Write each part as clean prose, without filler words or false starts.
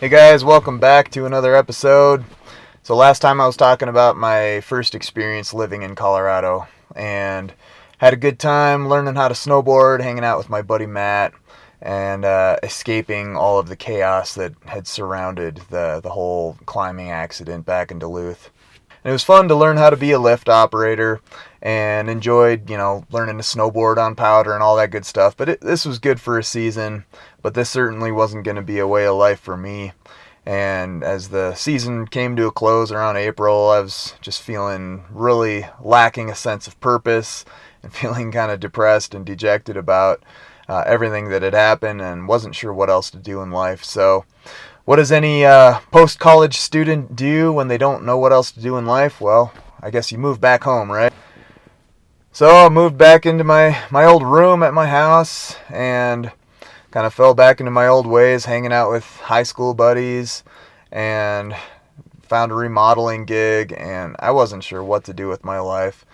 Hey guys, welcome back to another episode. So last time I was talking about my first experience living in Colorado and had a good time learning how to snowboard, hanging out with my buddy Matt, and escaping all of the chaos that had surrounded the whole climbing accident back in Duluth. And it was fun to learn how to be a lift operator and enjoyed, learning to snowboard on powder and all that good stuff. But this was good for a season, but this certainly wasn't going to be a way of life for me. And as the season came to a close around April, I was just feeling really lacking a sense of purpose and feeling kind of depressed and dejected about everything that had happened and wasn't sure what else to do in life. So what does any post-college student do when they don't know what else to do in life? Well, I guess you move back home, right? So I moved back into my old room at my house and kind of fell back into my old ways, hanging out with high school buddies, and found a remodeling gig, and I wasn't sure what to do with my life.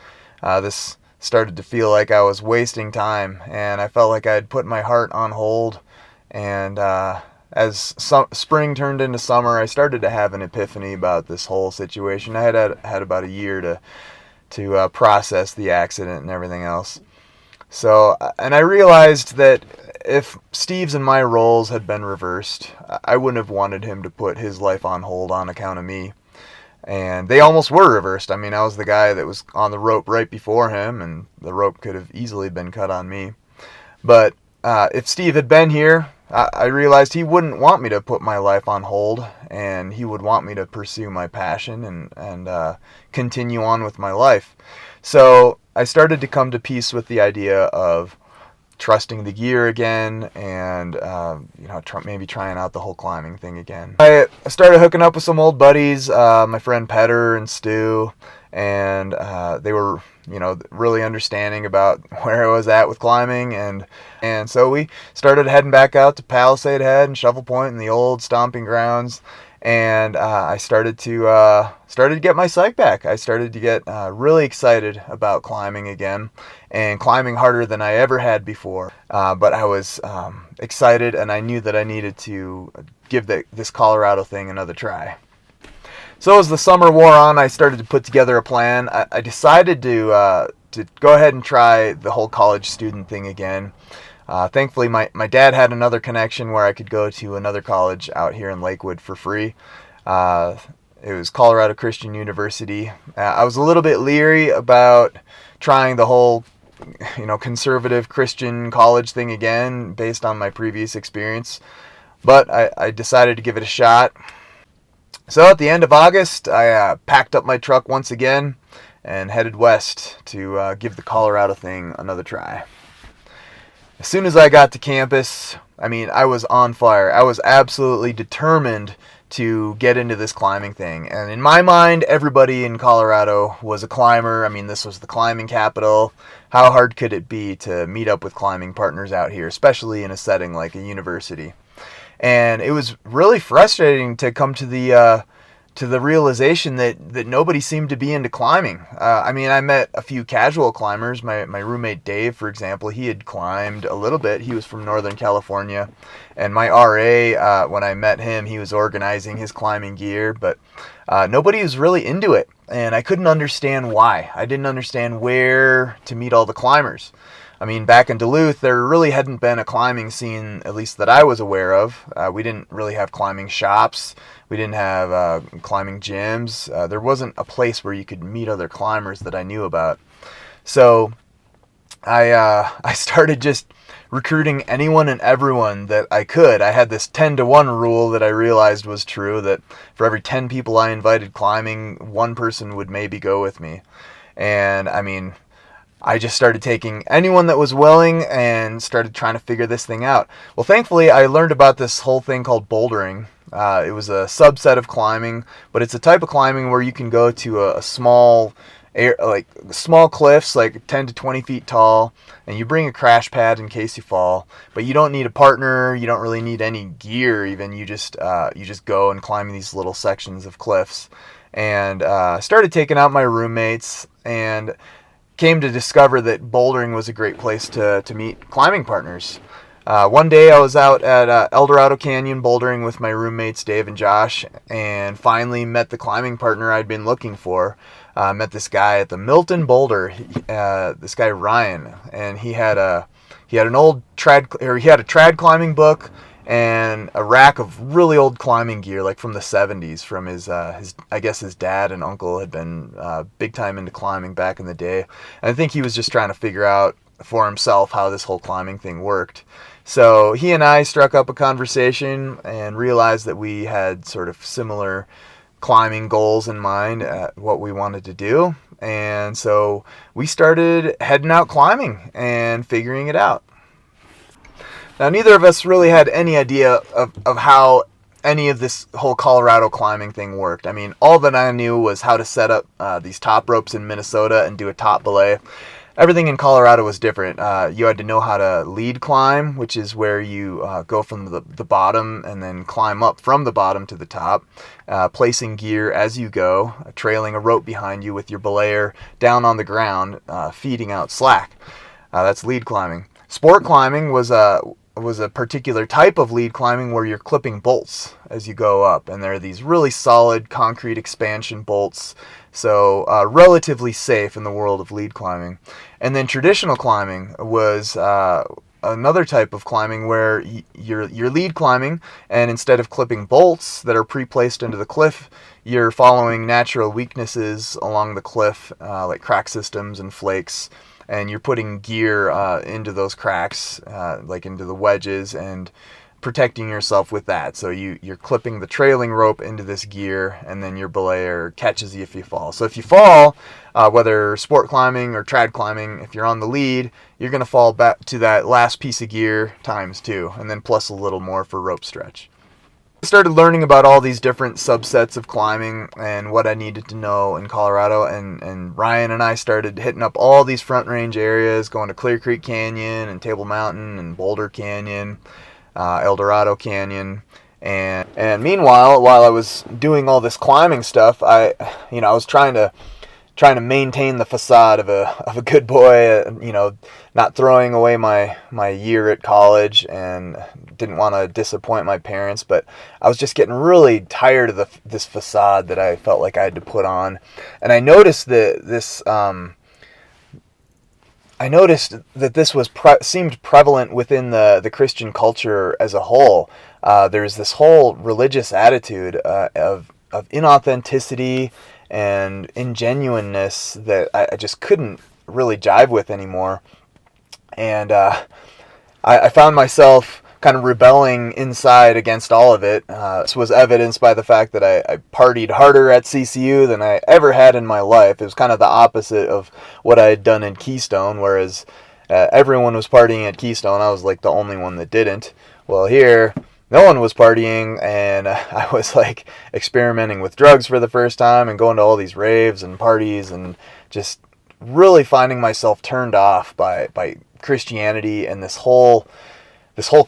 This started to feel like I was wasting time, and I felt like I had put my heart on hold. And as spring turned into summer, I started to have an epiphany about this whole situation. I had about a year to process the accident and everything else. So, and I realized that if Steve's and my roles had been reversed, I wouldn't have wanted him to put his life on hold on account of me. And they almost were reversed. I mean, I was the guy that was on the rope right before him, and the rope could have easily been cut on me. But if Steve had been here, I realized he wouldn't want me to put my life on hold, and he would want me to pursue my passion and continue on with my life. So I started to come to peace with the idea of trusting the gear again and maybe trying out the whole climbing thing again. I started hooking up with some old buddies, my friend Petter and Stu, and they were really understanding about where I was at with climbing, and so we started heading back out to Palisade Head and Shovel Point and the old stomping grounds. And I started to get my psych back. I started to get really excited about climbing again, and climbing harder than I ever had before. But I was excited, and I knew that I needed to give this Colorado thing another try. So as the summer wore on, I started to put together a plan. I decided to go ahead and try the whole college student thing again. Thankfully, my dad had another connection where I could go to another college out here in Lakewood for free. It was Colorado Christian University. I was a little bit leery about trying the whole, conservative Christian college thing again based on my previous experience, but I decided to give it a shot. So at the end of August, I packed up my truck once again and headed west to give the Colorado thing another try. As soon as I got to campus, I was on fire. I was absolutely determined to get into this climbing thing. And in my mind, everybody in Colorado was a climber. This was the climbing capital. How hard could it be to meet up with climbing partners out here, especially in a setting like a university? And it was really frustrating to come to the realization that nobody seemed to be into climbing. I met a few casual climbers. My roommate Dave, for example, he had climbed a little bit. He was from Northern California. And my RA, when I met him, he was organizing his climbing gear, but nobody was really into it. And I couldn't understand why. I didn't understand where to meet all the climbers. Back in Duluth, there really hadn't been a climbing scene, at least that I was aware of. We didn't really have climbing shops. We didn't have climbing gyms. There wasn't a place where you could meet other climbers that I knew about. So I started just recruiting anyone and everyone that I could. I had this 10-to-1 rule that I realized was true, that for every 10 people I invited climbing, one person would maybe go with me. And I just started taking anyone that was willing and started trying to figure this thing out. Well, thankfully, I learned about this whole thing called bouldering. It was a subset of climbing, but it's a type of climbing where you can go to a small cliffs, like 10 to 20 feet tall, and you bring a crash pad in case you fall. But you don't need a partner. You don't really need any gear even. You just go and climb these little sections of cliffs. And started taking out my roommates and came to discover that bouldering was a great place to meet climbing partners. One day I was out at Eldorado Canyon bouldering with my roommates Dave and Josh, and finally met the climbing partner I'd been looking for. Met this guy at the Milton Boulder. This guy Ryan, and he had a trad climbing book and a rack of really old climbing gear, like from the 70s, from his I guess his dad and uncle had been big time into climbing back in the day. And I think he was just trying to figure out for himself how this whole climbing thing worked. So he and I struck up a conversation and realized that we had sort of similar climbing goals in mind at what we wanted to do. And so we started heading out climbing and figuring it out. Now, neither of us really had any idea of how any of this whole Colorado climbing thing worked. I mean, all that I knew was how to set up these top ropes in Minnesota and do a top belay. Everything in Colorado was different. You had to know how to lead climb, which is where you go from the bottom and then climb up from the bottom to the top, placing gear as you go, trailing a rope behind you with your belayer down on the ground, feeding out slack. That's lead climbing. Sport climbing was a particular type of lead climbing where you're clipping bolts as you go up, and they're these really solid concrete expansion bolts, so relatively safe in the world of lead climbing. And then traditional climbing was another type of climbing where you're lead climbing, and instead of clipping bolts that are pre-placed into the cliff, you're following natural weaknesses along the cliff, like crack systems and flakes, and you're putting gear into those cracks, like into the wedges, and protecting yourself with that. So you're clipping the trailing rope into this gear, and then your belayer catches you if you fall. So if you fall, whether sport climbing or trad climbing, if you're on the lead, you're going to fall back to that last piece of gear times 2, and then plus a little more for rope stretch. I started learning about all these different subsets of climbing and what I needed to know in Colorado, and Ryan and I started hitting up all these front range areas, going to Clear Creek Canyon and Table Mountain and Boulder Canyon, Eldorado Canyon. And meanwhile, while I was doing all this climbing stuff, I was trying to maintain the facade of a good boy, not throwing away my year at college, and didn't want to disappoint my parents, but I was just getting really tired of this facade that I felt like I had to put on. And I noticed that this was seemed prevalent within the Christian culture as a whole. There's this whole religious attitude of inauthenticity and ingenuineness that I just couldn't really jive with anymore. And I found myself kind of rebelling inside against all of it. This was evidenced by the fact that I partied harder at CCU than I ever had in my life. It was kind of the opposite of what I had done in Keystone, whereas everyone was partying at Keystone. I was like the only one that didn't. Well, here, no one was partying, and I was like experimenting with drugs for the first time and going to all these raves and parties, and just really finding myself turned off by Christianity and this whole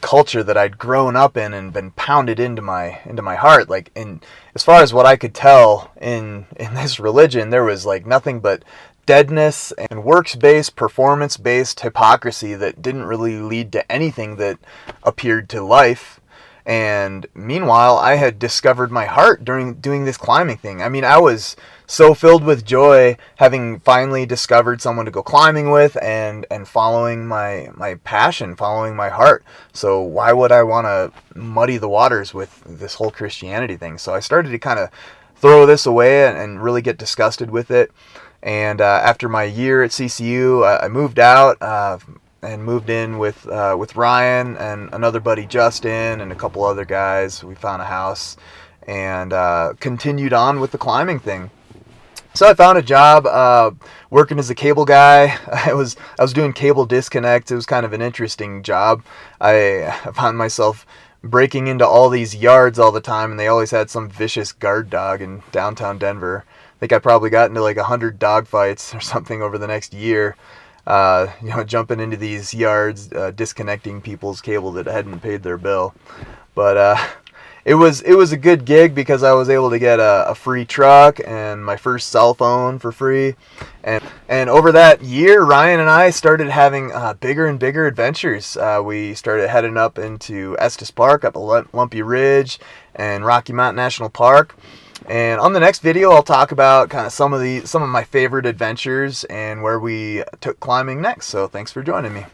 culture that I'd grown up in and been pounded into my heart. Like, in as far as what I could tell in this religion, there was like nothing but deadness and works-based, performance-based hypocrisy that didn't really lead to anything that appeared to life. And meanwhile, I had discovered my heart during doing this climbing thing. I mean, I was so filled with joy having finally discovered someone to go climbing with and following my passion, following my heart. So why would I want to muddy the waters with this whole Christianity thing? So I started to kind of throw this away and really get disgusted with it. And after my year at CCU, I moved out and moved in with Ryan and another buddy, Justin, and a couple other guys. We found a house and continued on with the climbing thing. So I found a job working as a cable guy. I was doing cable disconnect. It was kind of an interesting job. I found myself breaking into all these yards all the time, and they always had some vicious guard dog in downtown Denver. I think I probably got into like 100 dog fights or something over the next year. Jumping into these yards, disconnecting people's cable that hadn't paid their bill. But it was a good gig because I was able to get a free truck and my first cell phone for free. And over that year, Ryan and I started having bigger and bigger adventures. We started heading up into Estes Park, up a Lumpy Ridge, and Rocky Mountain National Park. And on the next video, I'll talk about kind of some of my favorite adventures and where we took climbing next. So thanks for joining me.